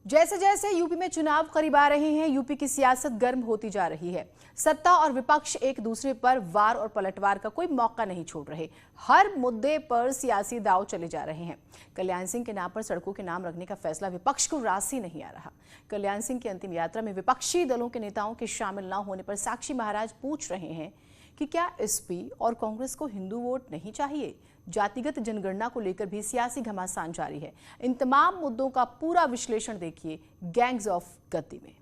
जैसे जैसे यूपी में चुनाव करीब आ रहे हैं, यूपी की सियासत गर्म होती जा रही है। सत्ता और विपक्ष एक दूसरे पर वार और पलटवार का कोई मौका नहीं छोड़ रहे। हर मुद्दे पर सियासी दांव चले जा रहे हैं। कल्याण सिंह के नाम पर सड़कों के नाम रखने का फैसला विपक्ष को रास ही नहीं आ रहा। कल्याण सिंह की अंतिम यात्रा में विपक्षी दलों के नेताओं के शामिल न होने पर साक्षी महाराज पूछ रहे हैं कि क्या एसपी और कांग्रेस को हिंदू वोट नहीं चाहिए। जातिगत जनगणना को लेकर भी सियासी घमासान जारी है। इन तमाम मुद्दों का पूरा विश्लेषण देखिए गैंग्स ऑफ गद्दी में।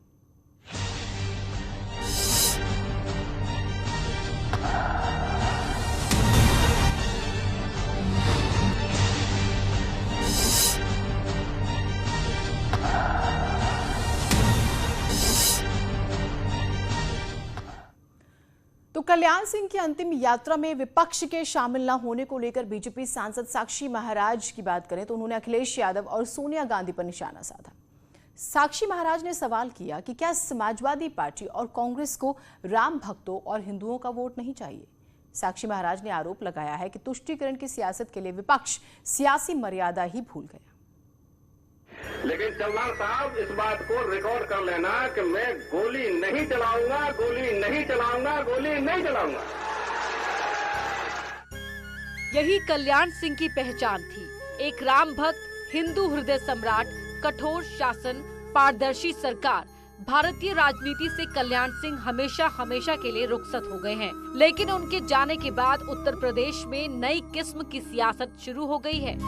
तो कल्याण सिंह की अंतिम यात्रा में विपक्ष के शामिल न होने को लेकर बीजेपी सांसद साक्षी महाराज की बात करें तो उन्होंने अखिलेश यादव और सोनिया गांधी पर निशाना साधा। साक्षी महाराज ने सवाल किया कि क्या समाजवादी पार्टी और कांग्रेस को राम भक्तों और हिंदुओं का वोट नहीं चाहिए। साक्षी महाराज ने आरोप लगाया है कि तुष्टीकरण की सियासत के लिए विपक्ष सियासी मर्यादा ही भूल गया। लेकिन चौहान साहब इस बात को रिकॉर्ड कर लेना कि मैं गोली नहीं चलाऊंगा, गोली नहीं चलाऊंगा, गोली नहीं चलाऊंगा। यही कल्याण सिंह की पहचान थी। एक राम भक्त, हिंदू हृदय सम्राट, कठोर शासन, पारदर्शी सरकार। भारतीय राजनीति से कल्याण सिंह हमेशा हमेशा के लिए रुखसत हो गए हैं। लेकिन उनके जाने के बाद उत्तर प्रदेश में नई किस्म की सियासत शुरू हो गई है।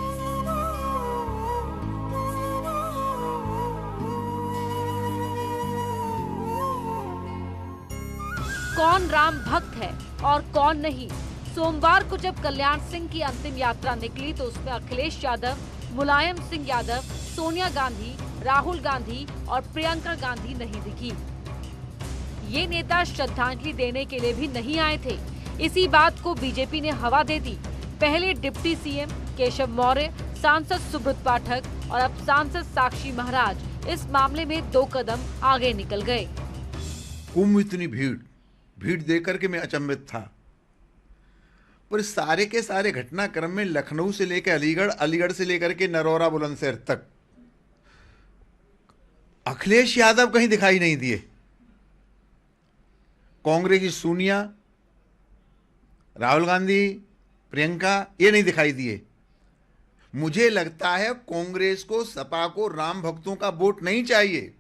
कौन राम भक्त है और कौन नहीं। सोमवार को जब कल्याण सिंह की अंतिम यात्रा निकली तो उसमें अखिलेश यादव, मुलायम सिंह यादव, सोनिया गांधी, राहुल गांधी और प्रियंका गांधी नहीं दिखी। ये नेता श्रद्धांजलि देने के लिए भी नहीं आए थे। इसी बात को बीजेपी ने हवा दे दी। पहले डिप्टी सीएम केशव मौर्य, सांसद सुब्रत पाठक और अब सांसद साक्षी महाराज इस मामले में 2 कदम आगे निकल गए। कुंभ इतनी भीड़ देकर के मैं अचंभित था, पर सारे के सारे घटनाक्रम में लखनऊ से लेकर अलीगढ़, अलीगढ़ से लेकर के नरौरा बुलंदशहर तक अखिलेश यादव कहीं दिखाई नहीं दिए। कांग्रेस की सोनिया, राहुल गांधी, प्रियंका ये नहीं दिखाई दिए। मुझे लगता है कांग्रेस को, सपा को राम भक्तों का वोट नहीं चाहिए,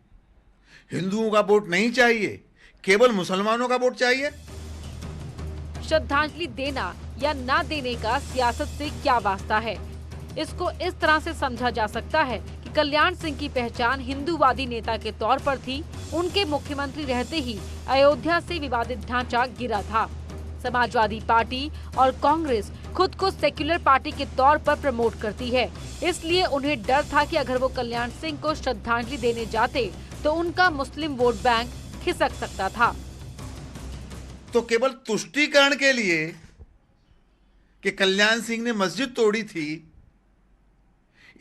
हिंदुओं का वोट नहीं चाहिए, केवल मुसलमानों का वोट चाहिए। श्रद्धांजलि देना या ना देने का सियासत से क्या वास्ता है। इसको इस तरह से समझा जा सकता है कि कल्याण सिंह की पहचान हिंदूवादी नेता के तौर पर थी। उनके मुख्यमंत्री रहते ही अयोध्या से विवादित ढांचा गिरा था। समाजवादी पार्टी और कांग्रेस खुद को सेक्युलर पार्टी के तौर पर प्रमोट करती है, इसलिए उन्हें डर था कि अगर वो कल्याण सिंह को श्रद्धांजलि देने जाते तो उनका मुस्लिम वोट बैंक खिसक सकता था। तो केवल तुष्टीकरण के लिए कि कल्याण सिंह ने मस्जिद तोड़ी थी,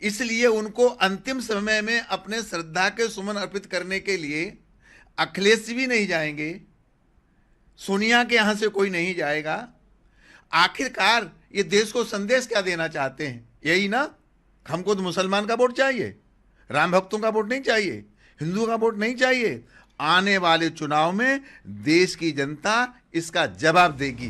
इसलिए उनको अंतिम समय में अपने श्रद्धा के सुमन अर्पित करने के लिए अखिलेश भी नहीं जाएंगे, सोनिया के यहां से कोई नहीं जाएगा। आखिरकार ये देश को संदेश क्या देना चाहते हैं? यही ना, हमको तो मुसलमान का वोट चाहिए, राम भक्तों का वोट नहीं चाहिए, हिंदुओं का वोट नहीं चाहिए। आने वाले चुनाव में देश की जनता इसका जवाब देगी।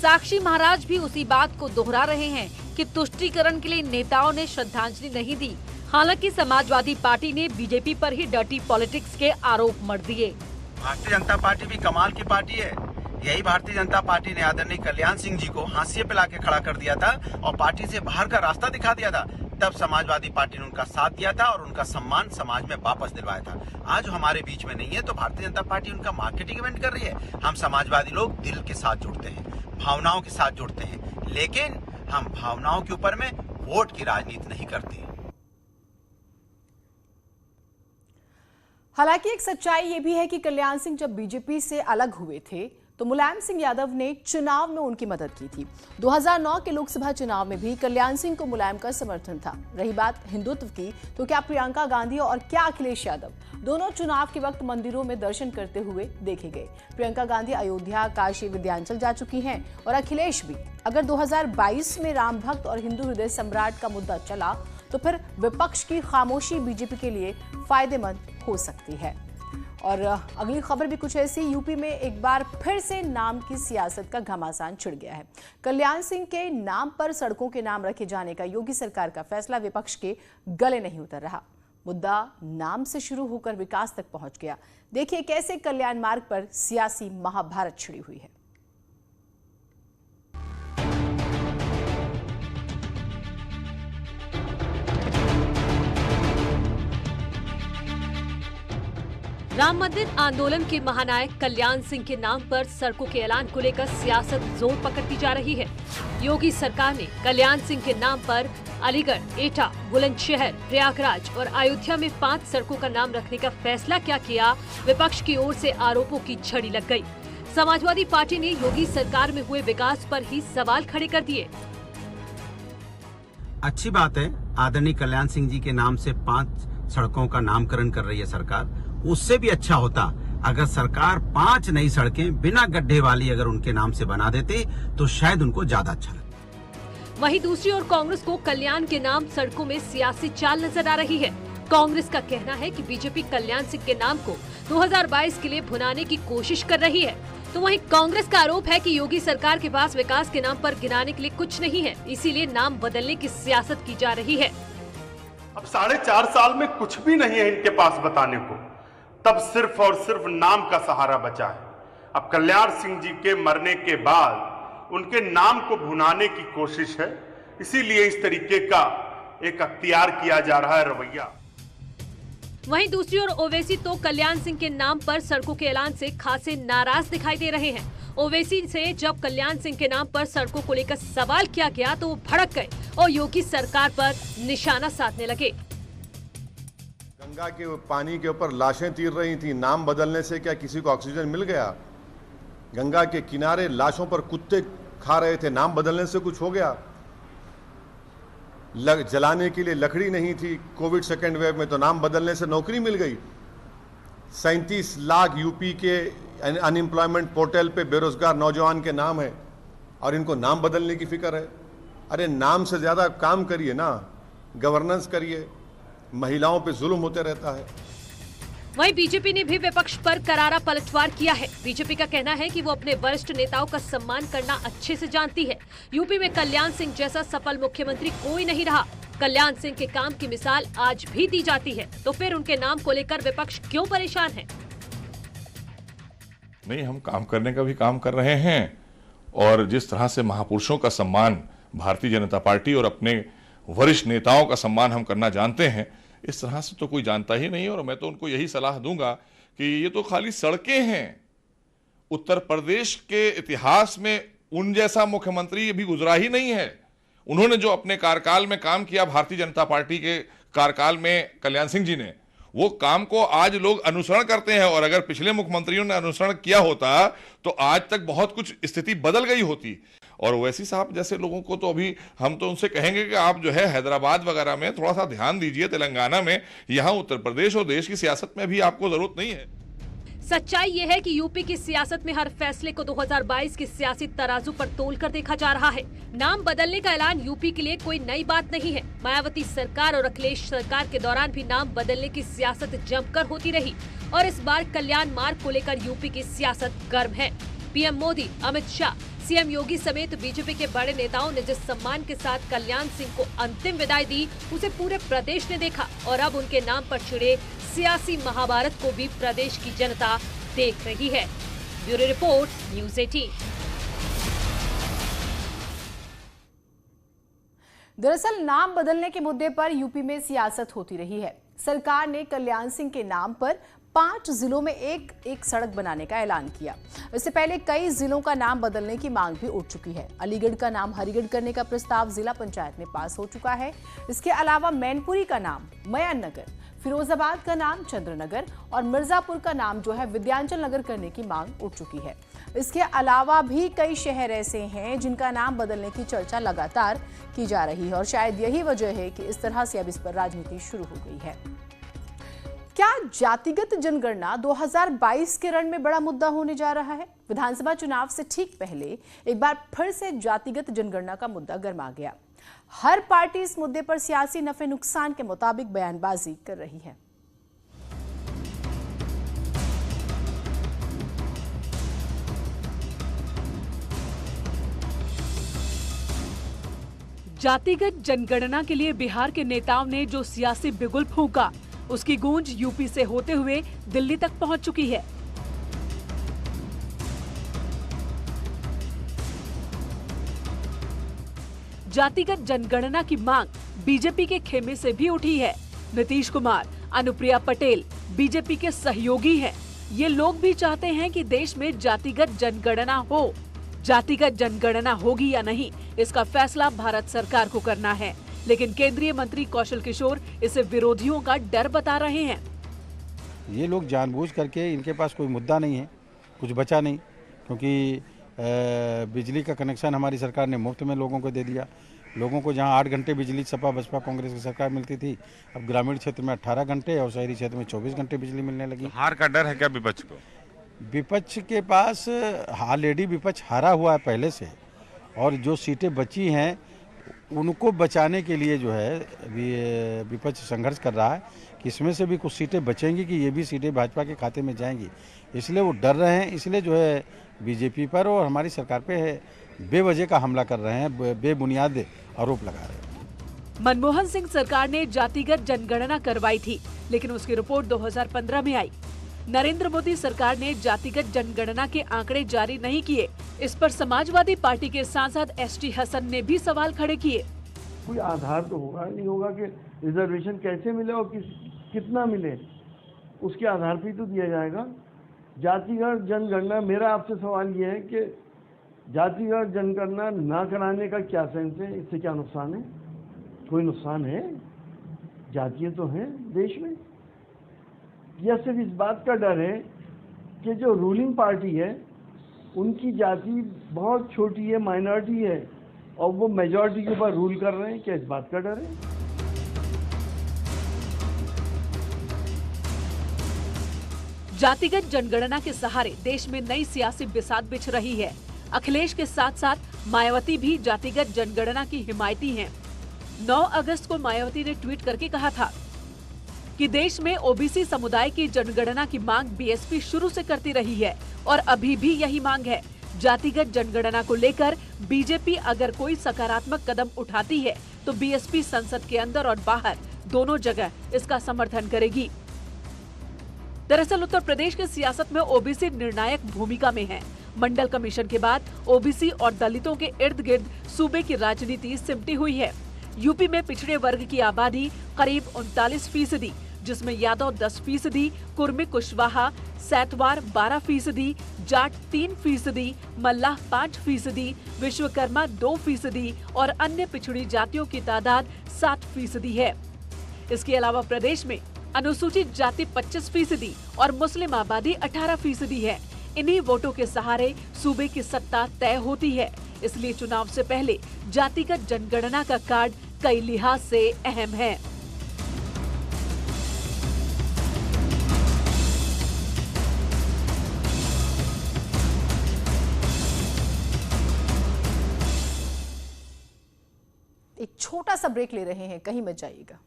साक्षी महाराज भी उसी बात को दोहरा रहे हैं कि तुष्टीकरण के लिए नेताओं ने श्रद्धांजलि नहीं दी। हालांकि समाजवादी पार्टी ने बीजेपी पर ही डर्टी पॉलिटिक्स के आरोप मढ़ दिए। भारतीय जनता पार्टी भी कमाल की पार्टी है। यही भारतीय जनता पार्टी ने आदरणीय कल्याण सिंह जी को हाशिए पे लाके खड़ा कर दिया था और पार्टी से बाहर का रास्ता दिखा दिया था। तब समाजवादी पार्टी ने उनका साथ दिया था और उनका सम्मान समाज में वापस दिलवाया था। आज हमारे बीच में नहीं है तो भारतीय जनता पार्टी उनका मार्केटिंग इवेंट कर रही है। हम समाजवादी लोग दिल के साथ जुड़ते हैं, भावनाओं के साथ जुड़ते हैं, लेकिन हम भावनाओं के ऊपर में वोट की राजनीति नहीं करते। हालांकि एक सच्चाई ये भी है कि कल्याण सिंह जब बीजेपी से अलग हुए थे तो मुलायम सिंह यादव ने चुनाव में उनकी मदद की थी। 2009 के लोकसभा चुनाव में भी कल्याण सिंह को मुलायम का समर्थन था। रही बात हिंदुत्व की, तो क्या प्रियंका गांधी और क्या अखिलेश यादव दोनों चुनाव के वक्त मंदिरों में दर्शन करते हुए देखे गए। प्रियंका गांधी अयोध्या, काशी, विंध्याचल जा चुकी हैं और अखिलेश भी। अगर 2022 में राम भक्त और हिंदू हृदय सम्राट का मुद्दा चला तो फिर विपक्ष की खामोशी बीजेपी के लिए फायदेमंद हो सकती है। और अगली खबर भी कुछ ऐसी, यूपी में एक बार फिर से नाम की सियासत का घमासान छिड़ गया है। कल्याण सिंह के नाम पर सड़कों के नाम रखे जाने का योगी सरकार का फैसला विपक्ष के गले नहीं उतर रहा। मुद्दा नाम से शुरू होकर विकास तक पहुंच गया। देखिए कैसे कल्याण मार्ग पर सियासी महाभारत छिड़ी हुई है। राम मंदिर आंदोलन के महानायक कल्याण सिंह के नाम पर सड़कों के ऐलान को लेकर सियासत जोर पकड़ती जा रही है। योगी सरकार ने कल्याण सिंह के नाम पर अलीगढ़, एटा, बुलंदशहर, प्रयागराज और अयोध्या में 5 सड़कों का नाम रखने का फैसला क्या किया, विपक्ष की ओर से आरोपों की झड़ी लग गई। समाजवादी पार्टी ने योगी सरकार में हुए विकास पर ही सवाल खड़े कर दिए। अच्छी बात है, आदरणीय कल्याण सिंह जी के नाम से 5 सड़कों का नामकरण कर रही है सरकार। उससे भी अच्छा होता अगर सरकार 5 नई सड़कें बिना गड्ढे वाली अगर उनके नाम से बना देती तो शायद उनको ज्यादा अच्छा लगता। वहीं दूसरी ओर कांग्रेस को कल्याण के नाम सड़कों में सियासी चाल नजर आ रही है। कांग्रेस का कहना है कि बीजेपी कल्याण सिंह के नाम को 2022 के लिए भुनाने की कोशिश कर रही है। तो वहीं कांग्रेस का आरोप है कि योगी सरकार के पास विकास के नाम पर गिनाने के लिए कुछ नहीं है, इसीलिए नाम बदलने की सियासत की जा रही है। अब 4.5 साल में कुछ भी नहीं है इनके पास बताने को, तब सिर्फ और सिर्फ नाम का सहारा बचा है। अब कल्याण सिंह जी के मरने के बाद उनके नाम को भुनाने की कोशिश है, इसीलिए इस तरीके का एक अख्तियार किया जा रहा है रवैया। वहीं दूसरी ओर ओवैसी तो कल्याण सिंह के नाम पर सड़कों के ऐलान से खासे नाराज दिखाई दे रहे हैं। ओवैसी से जब कल्याण सिंह के नाम पर सड़कों को लेकर सवाल किया गया तो वो भड़क गए और योगी सरकार पर निशाना साधने लगे। गंगा के पानी के ऊपर लाशें तीर रही थी, नाम बदलने से क्या किसी को ऑक्सीजन मिल गया? गंगा के किनारे लाशों पर कुत्ते खा रहे थे, नाम बदलने से कुछ हो गया? जलाने के लिए लकड़ी नहीं थी कोविड सेकेंड वेव में, तो नाम बदलने से नौकरी मिल गई। 37 लाख यूपी के अनएम्प्लॉयमेंट पोर्टल पे बेरोजगार नौजवान के नाम है और इनको नाम बदलने की फिक्र है। अरे नाम से ज्यादा काम करिए ना, गवर्नेंस करिए। महिलाओं पे जुल्म होते रहता है। वहीं बीजेपी ने भी विपक्ष पर करारा पलटवार किया है। बीजेपी का कहना है कि वो अपने वरिष्ठ नेताओं का सम्मान करना अच्छे से जानती है। यूपी में कल्याण सिंह जैसा सफल मुख्यमंत्री कोई नहीं रहा। कल्याण सिंह के काम की मिसाल आज भी दी जाती है, तो फिर उनके नाम को लेकर विपक्ष क्यों परेशान है? नहीं, हम काम करने का भी काम कर रहे हैं और जिस तरह से महापुरुषों का सम्मान भारतीय जनता पार्टी और अपने वरिष्ठ नेताओं का सम्मान हम करना जानते हैं, इस तरह से तो कोई जानता ही नहीं। और मैं तो उनको यही सलाह दूंगा कि ये तो खाली सड़कें हैं। उत्तर प्रदेश के इतिहास में उन जैसा मुख्यमंत्री अभी गुजरा ही नहीं है। उन्होंने जो अपने कार्यकाल में काम किया भारतीय जनता पार्टी के कार्यकाल में कल्याण सिंह जी ने, वो काम को आज लोग अनुसरण करते हैं। और अगर पिछले मुख्यमंत्रियों ने अनुसरण किया होता तो आज तक बहुत कुछ स्थिति बदल गई होती। और ओवैसी साहब जैसे लोगों को तो अभी हम तो उनसे कहेंगे कि आप जो है हैदराबाद वगैरह में थोड़ा सा ध्यान दीजिए, तेलंगाना में, यहाँ उत्तर प्रदेश और देश की सियासत में भी आपको जरूरत नहीं है। सच्चाई ये है कि यूपी की सियासत में हर फैसले को 2022 की सियासी तराजू पर तोलकर देखा जा रहा है। नाम बदलने का ऐलान यूपी के लिए कोई नई बात नहीं है। मायावती सरकार और अखिलेश सरकार के दौरान भी नाम बदलने की सियासत जमकर होती रही और इस बार कल्याण मार्ग को लेकर यूपी की सियासत गर्म है। पीएम मोदी, अमित शाह, सीएम योगी समेत बीजेपी के बड़े नेताओं ने जिस सम्मान के साथ कल्याण सिंह को अंतिम विदाई दी, उसे पूरे प्रदेश ने देखा और अब उनके नाम पर छिड़े सियासी महाभारत को भी प्रदेश की जनता देख रही है। Bureau report, news 18। दरअसल नाम बदलने के मुद्दे पर यूपी में सियासत होती रही है। सरकार ने कल्याण सिंह के नाम पर 5 जिलों में एक सड़क बनाने का ऐलान किया। इससे पहले कई जिलों का नाम बदलने की मांग भी उठ चुकी है। अलीगढ़ का नाम हरिगढ़ करने का प्रस्ताव जिला पंचायत में पास हो चुका है। इसके अलावा मैनपुरी का नाम मयान नगर, फिरोजाबाद का नाम चंद्रनगर और मिर्जापुर का नाम जो है विद्यांचल नगर करने की मांग उठ चुकी है। इसके अलावा भी कई शहर ऐसे हैं जिनका नाम बदलने की चर्चा लगातार की जा रही है और शायद यही वजह है कि इस तरह से अब इस पर राजनीति शुरू हो गई है। क्या जातिगत जनगणना 2022 के रण में बड़ा मुद्दा होने जा रहा है? विधानसभा चुनाव से ठीक पहले एक बार फिर से जातिगत जनगणना का मुद्दा गर्मा गया। हर पार्टी इस मुद्दे पर सियासी नफे नुकसान के मुताबिक बयानबाजी कर रही है। जातिगत जनगणना के लिए बिहार के नेताओं ने जो सियासी बिगुल फूंका, उसकी गूंज यूपी से होते हुए दिल्ली तक पहुंच चुकी है। जातिगत जनगणना की मांग बीजेपी के खेमे से भी उठी है। नीतीश कुमार, अनुप्रिया पटेल बीजेपी के सहयोगी हैं। ये लोग भी चाहते हैं कि देश में जातिगत जनगणना हो। जातिगत जनगणना होगी या नहीं, इसका फैसला भारत सरकार को करना है, लेकिन केंद्रीय मंत्री कौशल किशोर इसे विरोधियों का डर बता रहे हैं। ये लोग जानबूझ करके, इनके पास कोई मुद्दा नहीं है, कुछ बचा नहीं, क्योंकि बिजली का कनेक्शन हमारी सरकार ने मुफ्त में लोगों को दे दिया। लोगों को जहां 8 घंटे बिजली सपा बसपा कांग्रेस की सरकार मिलती थी, अब ग्रामीण क्षेत्र में 18 घंटे और शहरी क्षेत्र में 24 घंटे बिजली मिलने लगी। हार का डर है क्या विपक्ष को? विपक्ष के पास ऑलरेडी विपक्ष हारा हुआ है पहले से, और जो सीटें बची हैं उनको बचाने के लिए जो है विपक्ष संघर्ष कर रहा है कि इसमें से भी कुछ सीटें बचेंगी कि ये भी सीटें भाजपा के खाते में जाएंगी। इसलिए वो डर रहे हैं, इसलिए जो है बीजेपी पर और हमारी सरकार पे बेवजह का हमला कर रहे हैं, बेबुनियाद आरोप लगा रहे हैं। मनमोहन सिंह सरकार ने जातिगत जनगणना करवाई थी, लेकिन उसकी रिपोर्ट 2015 में आई। नरेंद्र मोदी सरकार ने जातिगत जनगणना के आंकड़े जारी नहीं किए। इस पर समाजवादी पार्टी के सांसद एसटी हसन ने भी सवाल खड़े किए। कोई आधार तो होगा, नहीं होगा कि रिजर्वेशन कैसे मिले और कितना मिले, उसके आधार पर तो दिया जाएगा। जातिगत जनगणना, मेरा आपसे सवाल ये है कि जातिगत जनगणना ना कराने का क्या सेंस है, इससे क्या नुकसान है? कोई नुकसान है? जातियां तो हैं देश में। या सिर्फ इस बात का डर है कि जो रूलिंग पार्टी है उनकी जाति बहुत छोटी है, माइनॉरिटी है, और वो मेजॉरिटी के ऊपर रूल कर रहे हैं, क्या इस बात का डर है? जातिगत जनगणना के सहारे देश में नई सियासी बिसात बिछ रही है। अखिलेश के साथ साथ मायावती भी जातिगत जनगणना की हिमायती हैं। 9 अगस्त को मायावती ने ट्वीट करके कहा था कि देश में ओबीसी समुदाय की जनगणना की मांग बीएसपी शुरू से करती रही है और अभी भी यही मांग है। जातिगत जनगणना को लेकर बीजेपी अगर कोई सकारात्मक कदम उठाती है तो बीएसपी संसद के अंदर और बाहर दोनों जगह इसका समर्थन करेगी। दरअसल उत्तर प्रदेश की सियासत में ओबीसी निर्णायक भूमिका में है। मंडल कमीशन के बाद ओबीसी और दलितों के इर्द गिर्द सूबे की राजनीति सिमटी हुई है। यूपी में पिछड़े वर्ग की आबादी करीब 39%, जिसमें यादव 10%, कुर्मी कुशवाहा सैतवार 12%, जाट 3%, मल्लाह 5%, विश्वकर्मा 2% और अन्य पिछड़ी जातियों की तादाद 7% है। इसके अलावा प्रदेश में अनुसूचित जाति 25% और मुस्लिम आबादी 18% है। इन्हीं वोटों के सहारे सूबे की सत्ता तय होती है। इसलिए चुनाव से पहले जातिगत जनगणना का कार्ड कई लिहाज से अहम है। एक छोटा सा ब्रेक ले रहे हैं, कहीं मत जाइएगा।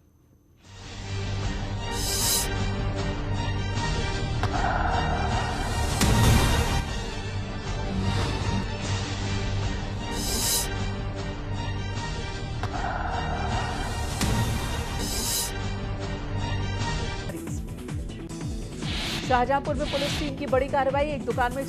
शाहजहांपुर में पुलिस टीम की बड़ी कार्रवाई। एक दुकान में